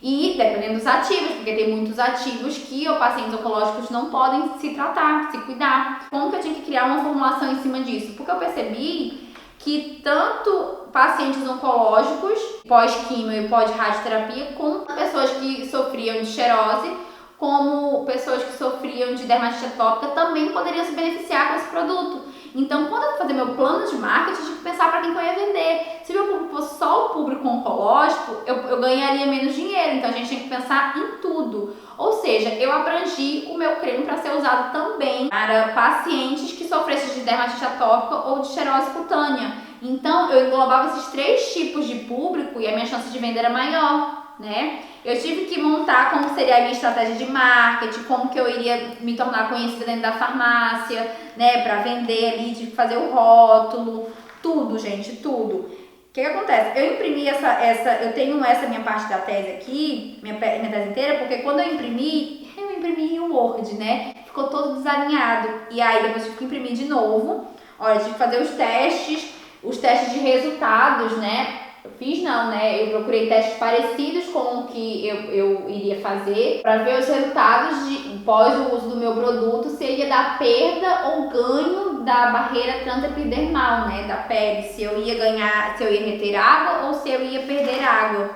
[SPEAKER 1] E dependendo dos ativos, porque tem muitos ativos que os pacientes oncológicos não podem se tratar, se cuidar. Como que eu tinha que criar uma formulação em cima disso? Porque eu percebi que tanto pacientes oncológicos, pós-quimio e pós-radioterapia, como pessoas que sofriam de xerose, como pessoas que sofriam de dermatite atópica também poderiam se beneficiar com esse produto. Então, quando eu fui fazer meu plano de marketing, eu tive que pensar para quem que eu ia vender. Se meu público fosse só o público oncológico, eu ganharia menos dinheiro. Então, a gente tem que pensar em tudo. Ou seja, eu abrangi o meu creme para ser usado também para pacientes que sofressem de dermatite atópica ou de xerose cutânea. Então, eu englobava esses 3 tipos de público e a minha chance de vender era maior, né? Eu tive que montar como seria a minha estratégia de marketing, como que eu iria me tornar conhecida dentro da farmácia, né, para vender ali, tive que fazer o rótulo, tudo, gente, tudo. O que acontece? Eu imprimi eu tenho essa minha parte da tese aqui, minha tese inteira, porque quando eu imprimi, imprimi o Word, né? Ficou todo desalinhado. E aí depois eu tive que imprimir de novo. Olha, tive que fazer os testes de resultados, né? Eu fiz não, né? Eu procurei testes parecidos com o que eu iria fazer para ver os resultados pós o uso do meu produto, se ia dar perda ou ganho da barreira transepidermal, né? Da pele, se eu ia ganhar, se eu ia reter água ou se eu ia perder água.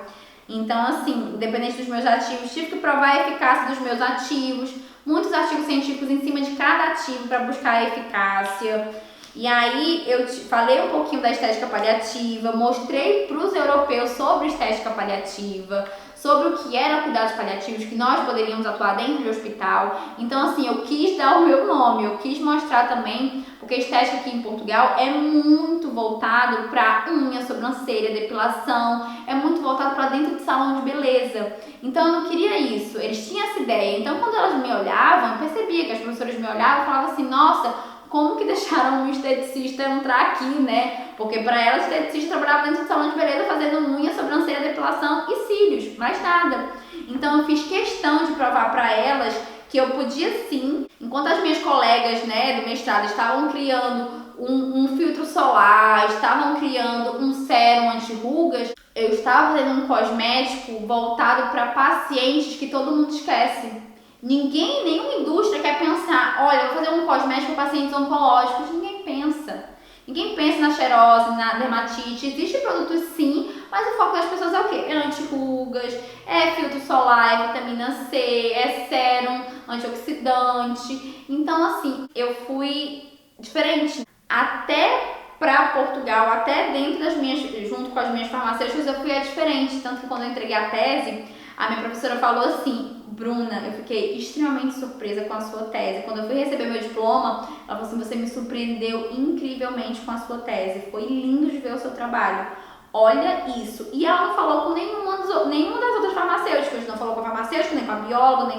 [SPEAKER 1] Então, assim, independente dos meus ativos, tive que provar a eficácia dos meus ativos, muitos artigos científicos em cima de cada ativo para buscar a eficácia. E aí eu falei um pouquinho da estética paliativa, mostrei para os europeus sobre estética paliativa, sobre o que era cuidados paliativos, que nós poderíamos atuar dentro do hospital. Então, assim, eu quis dar o meu nome, eu quis mostrar também, porque a estética aqui em Portugal é muito voltado para unha, sobrancelha, depilação, é muito voltado para dentro de salão de beleza. Então, eu não queria isso, eles tinham essa ideia. Então, quando elas me olhavam, eu percebia que as professoras me olhavam e falavam assim, nossa, como que deixaram um esteticista entrar aqui, né? Porque para elas, o esteticista trabalhava dentro do salão de beleza fazendo unha, sobrancelha, depilação e cílios, mais nada. Então eu fiz questão de provar para elas que eu podia sim, enquanto as minhas colegas, né, do mestrado estavam criando um filtro solar, estavam criando um sérum anti-rugas, eu estava fazendo um cosmético voltado para pacientes que todo mundo esquece. Ninguém, nenhuma indústria quer pensar, olha, eu vou fazer um cosmético para pacientes oncológicos. Ninguém pensa. Ninguém pensa na xerose, na dermatite. Existem produtos sim, mas o foco das pessoas é o quê? É anti-rugas, é filtro solar, é vitamina C, é sérum, antioxidante. Então, assim, eu fui diferente. Até para Portugal, até dentro das minhas, junto com as minhas farmacêuticas, eu fui diferente. Tanto que quando eu entreguei a tese, a minha professora falou assim, Bruna, eu fiquei extremamente surpresa com a sua tese. Quando eu fui receber meu diploma, ela falou assim, você me surpreendeu incrivelmente com a sua tese. Foi lindo de ver o seu trabalho. Olha isso. E ela não falou com nenhuma das outras farmacêuticas. Não falou com a farmacêutica, nem com a bióloga,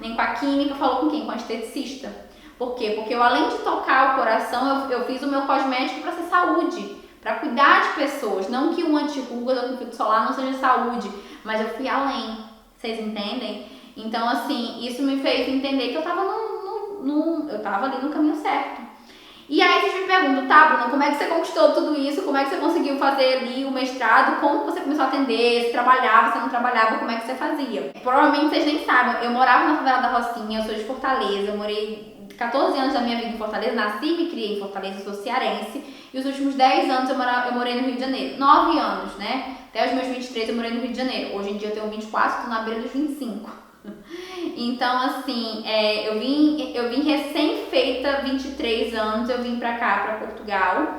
[SPEAKER 1] nem com a química. Falou com quem? Com a esteticista. Por quê? Porque eu, além de tocar o coração, eu fiz o meu cosmético para ser saúde. Para cuidar de pessoas. Não que um anti-rugas ou um filtro solar não seja saúde. Mas eu fui além. Vocês entendem? Então, assim, isso me fez entender que eu tava eu tava ali no caminho certo. E aí vocês me perguntam, tá, Bruna, como é que você conquistou tudo isso? Como é que você conseguiu fazer ali o mestrado? Como que você começou a atender? Se trabalhava, se não trabalhava, como é que você fazia? Provavelmente vocês nem sabem, eu morava na favela da Rocinha, eu sou de Fortaleza, eu morei 14 anos da minha vida em Fortaleza, nasci e me criei em Fortaleza, sou cearense, e os últimos 10 anos eu morei no Rio de Janeiro. 9 anos, né? Até os meus 23 eu morei no Rio de Janeiro. Hoje em dia eu tenho 24, tô na beira dos 25. Então, assim, eu vim recém-feita, 23 anos, eu vim pra cá, pra Portugal,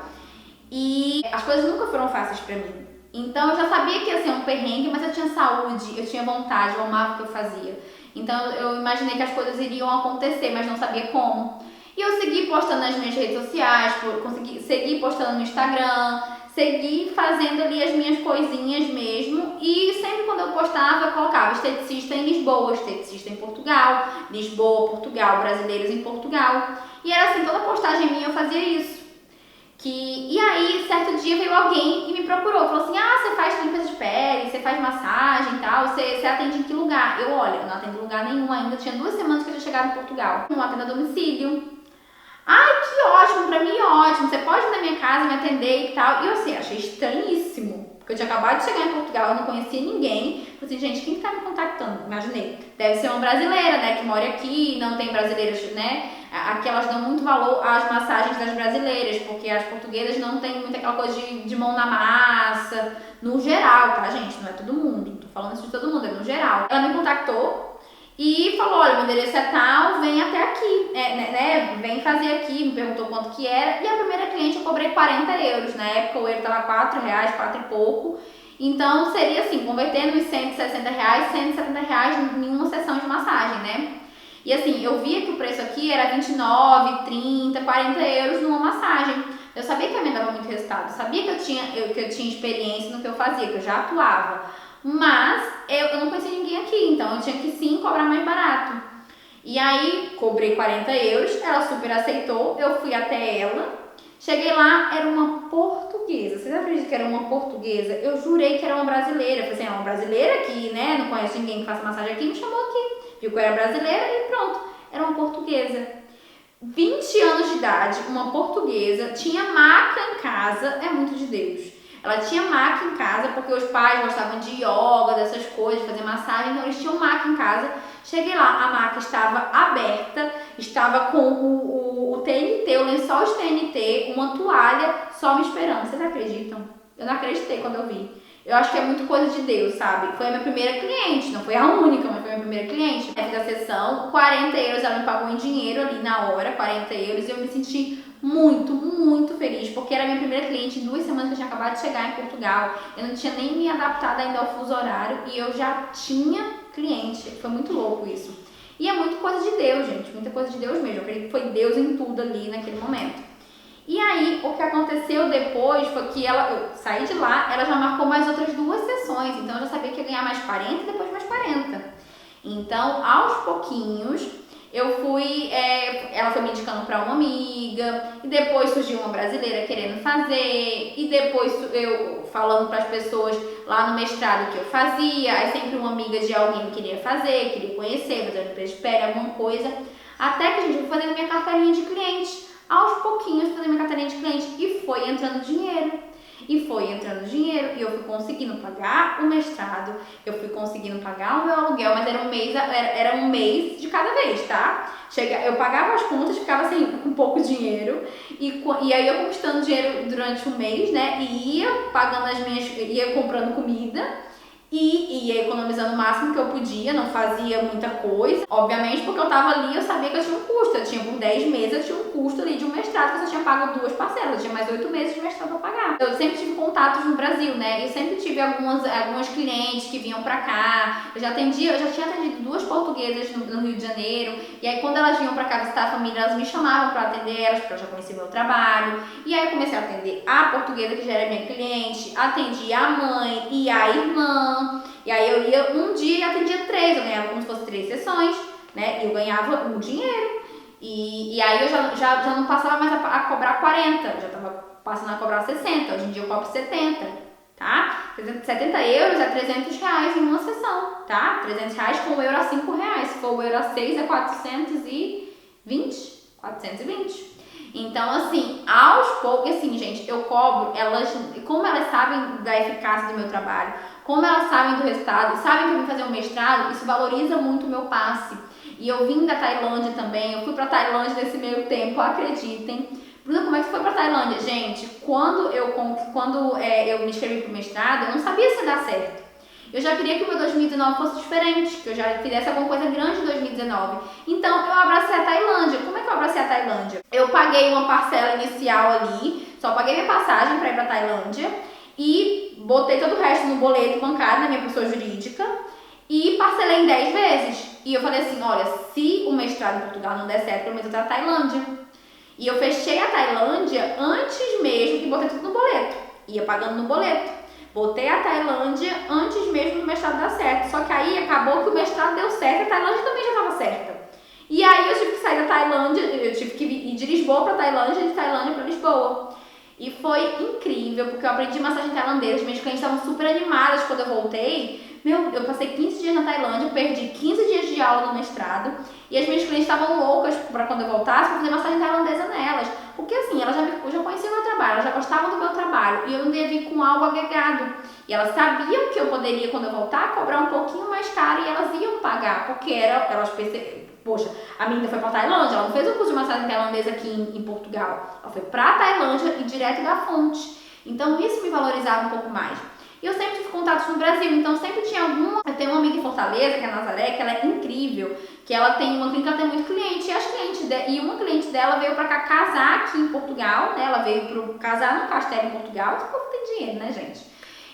[SPEAKER 1] e as coisas nunca foram fáceis pra mim. Então, eu já sabia que ia ser um perrengue, mas eu tinha saúde, eu tinha vontade, eu amava o que eu fazia. Então, eu imaginei que as coisas iriam acontecer, mas não sabia como. E eu segui postando nas minhas redes sociais, segui postando no Instagram, segui fazendo ali as minhas coisinhas mesmo, e sempre quando eu postava eu colocava esteticista em Lisboa, esteticista em Portugal, Lisboa, Portugal, brasileiros em Portugal, e era assim, toda postagem minha eu fazia isso. E aí, certo dia veio alguém e me procurou, falou assim, você faz limpeza de pele, você faz massagem e tal, você atende em que lugar? Olha, eu não atendo em lugar nenhum ainda, tinha 2 semanas que eu tinha chegado em Portugal, não atendo a domicílio. Ai, que ótimo, pra mim ótimo, você pode ir na minha casa me atender e tal. E eu assim, achei estranhíssimo, porque eu tinha acabado de chegar em Portugal, eu não conhecia ninguém. Falei assim, gente, quem tá me contactando? Imaginei, deve ser uma brasileira, né, que mora aqui, não tem brasileiras, né? Aqui elas dão muito valor às massagens das brasileiras, porque as portuguesas não tem muito aquela coisa de mão na massa, no geral, tá, gente? Não é todo mundo, não tô falando isso de todo mundo, é no geral. Ela me contactou e falou, olha, meu endereço é tal, vem até aqui, vem fazer aqui, me perguntou quanto que era, e a primeira cliente eu cobrei 40 euros, na época o euro tava 4 reais, 4 e pouco, então seria assim, convertendo os 160 reais, 170 reais em uma sessão de massagem, né? E assim, eu via que o preço aqui era 29, 30, 40 euros numa massagem. Eu sabia que a minha dava muito resultado, eu sabia que eu tinha experiência no que eu fazia, que eu já atuava. Mas eu não conhecia ninguém aqui, então eu tinha que sim cobrar mais barato. E aí, cobrei 40 euros, ela super aceitou, eu fui até ela. Cheguei lá, era uma portuguesa. Vocês acreditam que era uma portuguesa? Eu jurei que era uma brasileira. Eu falei assim, é uma brasileira que, né, não conhece ninguém que faça massagem aqui, me chamou aqui. viu que eu era brasileira e pronto, era uma portuguesa. 20 anos de idade, uma portuguesa, tinha maca em casa, é muito de Deus. Ela tinha maca em casa porque os pais gostavam de yoga, dessas coisas, fazer massagem, então eles tinham maca em casa. Cheguei lá, a maca estava aberta, estava com o TNT, o lençol de TNT, uma toalha só me esperando. Vocês acreditam? Eu não acreditei quando eu vi. Eu acho que é muito coisa de Deus, sabe? Foi a minha primeira cliente, não foi a única, mas foi a minha primeira cliente. Eu fiz a sessão, 40 euros, ela me pagou em dinheiro ali na hora, 40 euros, e eu me senti muito, muito feliz, porque era a minha primeira cliente em 2 semanas que eu tinha acabado de chegar em Portugal. Eu não tinha nem me adaptado ainda ao fuso horário e eu já tinha cliente. Foi muito louco isso. E é muito coisa de Deus, gente, muita coisa de Deus mesmo. Eu acredito que foi Deus em tudo ali naquele momento. E aí, o que aconteceu depois foi que eu saí de lá, ela já marcou mais outras 2 sessões, então eu já sabia que ia ganhar mais 40 e depois mais 40. Então, aos pouquinhos, eu fui, ela foi me indicando para uma amiga, e depois surgiu uma brasileira querendo fazer, e depois eu falando para as pessoas lá no mestrado que eu fazia, aí sempre uma amiga de alguém queria fazer, queria conhecer, fazer uma empresa de pele, alguma coisa, até que a gente foi fazendo minha carteirinha de cliente. Aos pouquinhos, fazer minha carteirinha de cliente e foi entrando dinheiro. E eu fui conseguindo pagar o mestrado, eu fui conseguindo pagar o meu aluguel, mas era um mês de cada vez, tá? Eu pagava as contas, ficava assim, com pouco dinheiro, e aí eu conquistando dinheiro durante um mês, né? E ia pagando ia comprando comida. E ia economizando o máximo que eu podia, não fazia muita coisa. Obviamente, porque eu tava ali, eu sabia que eu tinha um custo. Eu tinha por 10 meses, eu tinha um custo ali de um mestrado, que eu só tinha pago 2 parcelas. Eu tinha mais 8 meses de mestrado pra pagar. Eu sempre tive contatos no Brasil, né? Eu sempre tive algumas clientes que vinham pra cá. Eu já tinha atendido 2 portuguesas no Rio de Janeiro. E aí, quando elas vinham pra cá visitar a família, elas me chamavam pra atender elas, porque eu já conhecia meu trabalho. E aí, eu comecei a atender a portuguesa, que já era minha cliente. Atendi a mãe e a irmã. E aí eu ia um dia e atendia 3, eu ganhava como se fosse 3 sessões, né? E eu ganhava um dinheiro. E aí eu já não passava mais a cobrar 40, eu já estava passando a cobrar 60, hoje em dia eu cobro 70, tá? 70 euros é 300 reais em uma sessão, tá? 300 reais com o euro a 5 reais, se for o euro a 6 é 420. Então, assim, aos poucos, assim, gente, eu cobro, como elas sabem da eficácia do meu trabalho, como elas sabem do resultado, sabem que eu vim fazer um mestrado, isso valoriza muito o meu passe. E eu vim da Tailândia também, eu fui pra Tailândia nesse meio tempo, acreditem. Bruna, como é que você foi pra Tailândia? Gente, quando eu me inscrevi pro mestrado, eu não sabia se ia dar certo. Eu já queria que o meu 2019 fosse diferente, que eu já fizesse alguma coisa grande em 2019. Então, eu abracei a Tailândia. Como é que eu abracei a Tailândia? Eu paguei uma parcela inicial ali, só paguei minha passagem para ir pra Tailândia e botei todo o resto no boleto bancário da minha pessoa jurídica e parcelei em 10 vezes. E eu falei assim, olha, se o mestrado em Portugal não der certo, pelo menos eu tô na Tailândia. E eu fechei a Tailândia antes mesmo e botei tudo no boleto. Ia pagando no boleto. Botei a Tailândia antes mesmo do mestrado dar certo. Só que aí acabou que o mestrado deu certo e a Tailândia também já estava certa. E aí eu tive que sair da Tailândia, eu tive que ir de Lisboa para Tailândia e de Tailândia para Lisboa. E foi incrível, porque eu aprendi massagem tailandesa, meus clientes estavam super animadas quando eu voltei. Eu passei 15 dias na Tailândia, perdi 15 dias de aula no mestrado e as minhas clientes estavam loucas para quando eu voltasse para fazer massagem tailandesa nelas. Porque assim, elas já conheciam o meu trabalho, elas já gostavam do meu trabalho e eu não ia vir com algo agregado. E elas sabiam que eu poderia, quando eu voltar, cobrar um pouquinho mais caro e elas iam pagar, porque elas perceberam. Poxa, a menina foi pra Tailândia, ela não fez um curso de massagem tailandesa aqui em Portugal. Ela foi pra Tailândia e direto da fonte. Então isso me valorizava um pouco mais. E eu sempre tive contatos no Brasil, então sempre tinha alguma... Eu tenho uma amiga em Fortaleza, que é a Nazaré, que ela é incrível, que ela tem uma clínica, ela tem muito cliente, e uma cliente dela veio pra cá casar aqui em Portugal, né? Ela veio casar num castelo em Portugal, esse povo tem dinheiro, né, gente?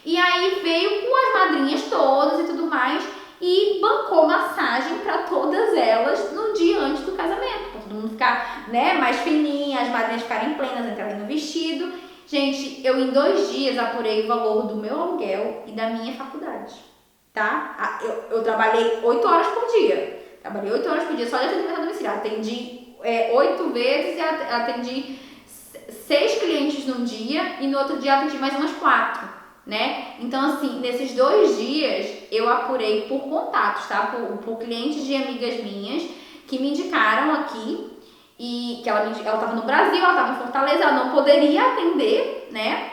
[SPEAKER 1] E aí veio com as madrinhas todas e tudo mais, e bancou massagem para todas elas no dia antes do casamento, para todo mundo ficar, né, mais fininha, as madrinhas ficarem plenas, entrarem no vestido. Gente, eu em 2 dias apurei o valor do meu aluguel e da minha faculdade, tá? Eu trabalhei 8 horas por dia, só de atendimento domiciliar. Atendi 8 vezes e atendi 6 clientes num dia e no outro dia atendi mais umas 4. né? Então, assim, nesses 2 dias eu apurei por contatos, tá? Por clientes de amigas minhas que me indicaram aqui e que ela tava no Brasil, ela tava em Fortaleza, ela não poderia atender, né?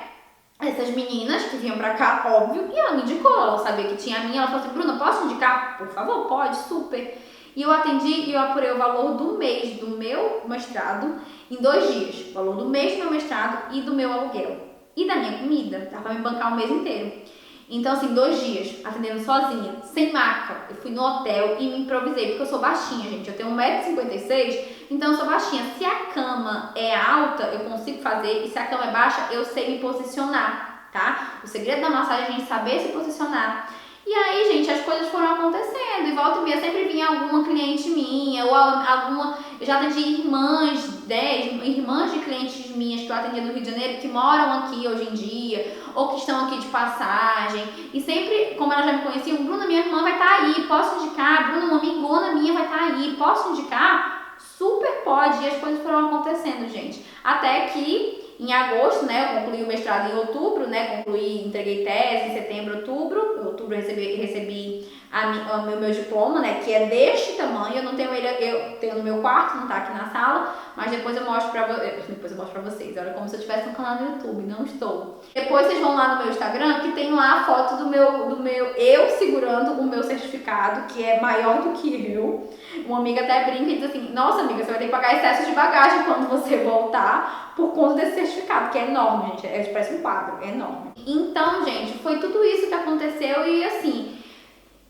[SPEAKER 1] Essas meninas que vinham pra cá, óbvio, e ela me indicou, ela sabia que tinha a minha, ela falou assim, Bruna, posso indicar? Por favor, pode, super. E eu atendi e eu apurei o valor do mês do meu mestrado em 2 dias. O valor do mês do meu mestrado e do meu aluguel. E da minha comida, dá pra me bancar o mês inteiro. Então, assim, 2 dias, atendendo sozinha, sem maca. Eu fui no hotel e me improvisei, porque eu sou baixinha, gente. Eu tenho 1,56 m, então eu sou baixinha. Se a cama é alta, eu consigo fazer. E se a cama é baixa, eu sei me posicionar, tá? O segredo da massagem é a gente saber se posicionar. E aí, gente, as coisas foram acontecendo. E volta e meia sempre vinha alguma cliente minha, ou alguma... Eu já atendi irmãs, irmãs de clientes minhas que eu atendia no Rio de Janeiro, que moram aqui hoje em dia, ou que estão aqui de passagem. E sempre, como elas já me conheciam, Bruna, minha irmã vai estar aí, posso indicar? Bruna, uma amigona minha vai estar aí, posso indicar? Super pode. E as coisas foram acontecendo, gente. Até que... Em agosto, né, eu concluí o mestrado em outubro, né, entreguei tese em setembro, outubro. Em outubro eu recebi meu diploma, né, que é deste tamanho. Eu não tenho ele, eu tenho no meu quarto, não tá aqui na sala, mas depois eu mostro pra vocês. Olha, como se eu tivesse um canal no YouTube, não estou. Depois vocês vão lá no meu Instagram, que tem lá a foto do meu eu segurando o meu certificado, que é maior do que eu. Uma amiga até brinca e diz assim, nossa amiga, você vai ter que pagar excesso de bagagem quando você voltar por conta desse certificado, que é enorme, gente, parece um quadro, é enorme. Então, gente, foi tudo isso que aconteceu e assim,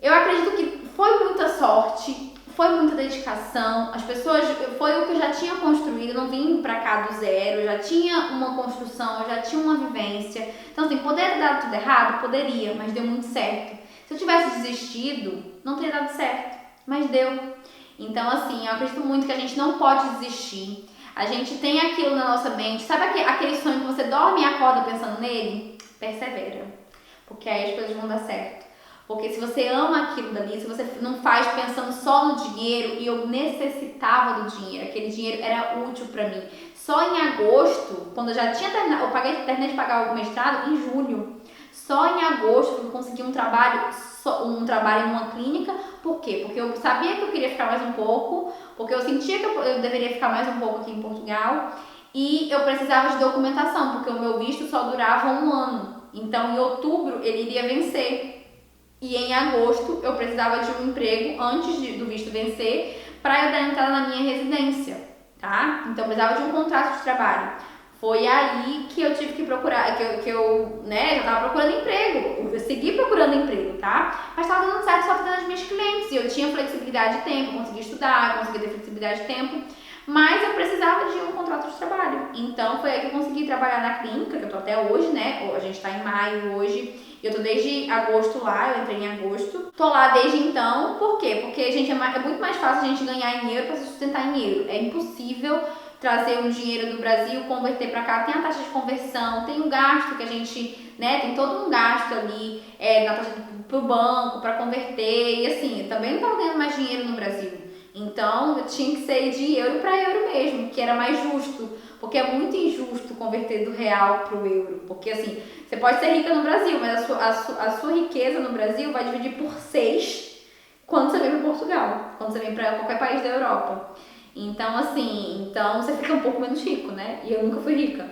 [SPEAKER 1] eu acredito que foi muita sorte, foi muita dedicação, as pessoas, foi o que eu já tinha construído, eu não vim pra cá do zero, eu já tinha uma construção, eu já tinha uma vivência. Então, assim, poderia dar tudo errado? Poderia, mas deu muito certo. Se eu tivesse desistido, não teria dado certo, mas deu. Então, assim, eu acredito muito que a gente não pode desistir. A gente tem aquilo na nossa mente. Sabe aquele sonho que você dorme e acorda pensando nele? Persevera. Porque aí as coisas vão dar certo. Porque se você ama aquilo dali, se você não faz pensando só no dinheiro, e eu necessitava do dinheiro, aquele dinheiro era útil pra mim. Só em agosto, quando eu já tinha terminado, terminei de pagar o mestrado em julho. Só em agosto eu consegui um trabalho em uma clínica. Por quê? Porque eu sabia que eu queria ficar mais um pouco, porque eu sentia que eu deveria ficar mais um pouco aqui em Portugal, e eu precisava de documentação, porque o meu visto só durava 1 ano. Então, em outubro, ele iria vencer. E em agosto, eu precisava de um emprego antes do visto vencer para eu dar entrada na minha residência, tá? Então, eu precisava de um contrato de trabalho. Foi aí que eu tive que procurar, que eu já tava procurando emprego. Eu segui procurando emprego, tá? Mas tava dando certo só atendendo as minhas clientes. E eu tinha flexibilidade de tempo, eu conseguia estudar, eu conseguia ter flexibilidade de tempo. Mas eu precisava de um contrato de trabalho. Então foi aí que eu consegui trabalhar na clínica, que eu tô até hoje, né? A gente tá em maio hoje. E eu tô desde agosto lá, eu entrei em agosto. Tô lá desde então. Por quê? Porque, gente, é muito mais fácil a gente ganhar em euro pra se sustentar em euro. É impossível trazer um dinheiro do Brasil, converter para cá, tem a taxa de conversão, tem o gasto que a gente, né, tem todo um gasto ali na taxa pro banco, para converter, e assim, eu também não estava ganhando mais dinheiro no Brasil. Então, eu tinha que ser de euro para euro mesmo, que era mais justo, porque é muito injusto converter do real pro euro, porque assim, você pode ser rica no Brasil, mas a sua riqueza no Brasil vai dividir por 6 quando você vem para Portugal, quando você vem para qualquer país da Europa. Então, assim, você fica um pouco menos rico, né? E eu nunca fui rica.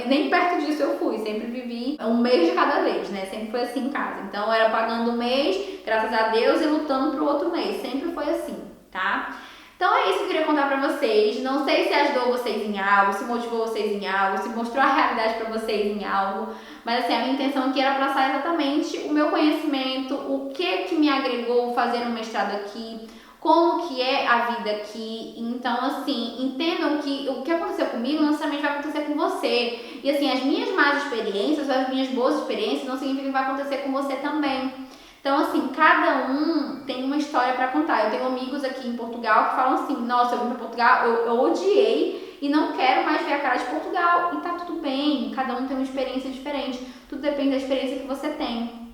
[SPEAKER 1] Nem perto disso eu fui. Sempre vivi um mês de cada vez, né? Sempre foi assim em casa. Então, eu era pagando um mês, graças a Deus, e lutando pro outro mês. Sempre foi assim, tá? Então, é isso que eu queria contar pra vocês. Não sei se ajudou vocês em algo, se motivou vocês em algo, se mostrou a realidade pra vocês em algo. Mas, assim, a minha intenção aqui era passar exatamente o meu conhecimento, o que me agregou fazer um mestrado aqui, como que é a vida aqui. Então, assim, entendam que o que aconteceu comigo não necessariamente vai acontecer com você. E, assim, as minhas más experiências, as minhas boas experiências não significa que vai acontecer com você também. Então, assim, cada um tem uma história pra contar. Eu tenho amigos aqui em Portugal que falam assim, nossa, eu vim pra Portugal, eu odiei e não quero mais ver a cara de Portugal. E tá tudo bem, cada um tem uma experiência diferente. Tudo depende da experiência que você tem.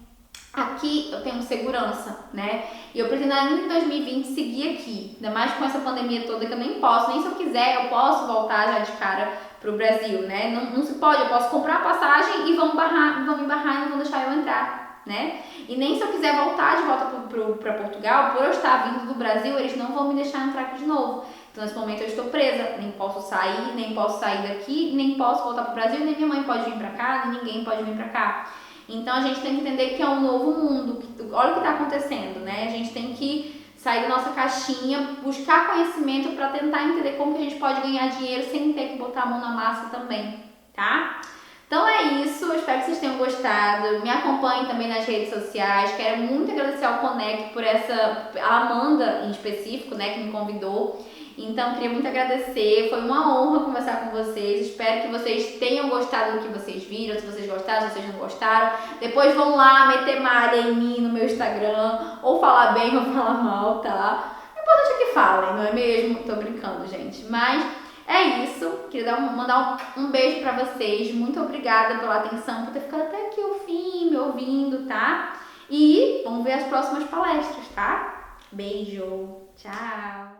[SPEAKER 1] aqui eu tenho segurança, né? E eu pretendo ainda em 2020 seguir aqui, ainda mais com essa pandemia toda que eu nem posso, nem se eu quiser eu posso voltar já de cara pro Brasil, né? Não se pode, eu posso comprar a passagem e vão me barrar e não vão deixar eu entrar, né? E nem se eu quiser voltar de volta para Portugal, por eu estar vindo do Brasil, eles não vão me deixar entrar aqui de novo. Então, nesse momento eu estou presa, nem posso sair daqui, nem posso voltar pro Brasil, nem minha mãe pode vir pra cá, nem ninguém pode vir pra cá. Então, a gente tem que entender que é um novo mundo, olha o que está acontecendo, né? A gente tem que sair da nossa caixinha, buscar conhecimento para tentar entender como que a gente pode ganhar dinheiro sem ter que botar a mão na massa também, tá? Então é isso, eu espero que vocês tenham gostado. Me acompanhem também nas redes sociais. Quero muito agradecer ao Conec por a Amanda em específico, né, que me convidou. Então, queria muito agradecer, foi uma honra conversar com vocês, espero que vocês tenham gostado do que vocês viram, se vocês gostaram, se vocês não gostaram. Depois vão lá meter malha em mim no meu Instagram, ou falar bem ou falar mal, tá? O importante é que falem, não é mesmo? Tô brincando, gente, mas é isso, queria mandar um beijo pra vocês, muito obrigada pela atenção, por ter ficado até aqui ao fim, me ouvindo, tá? E vamos ver as próximas palestras, tá? Beijo, tchau!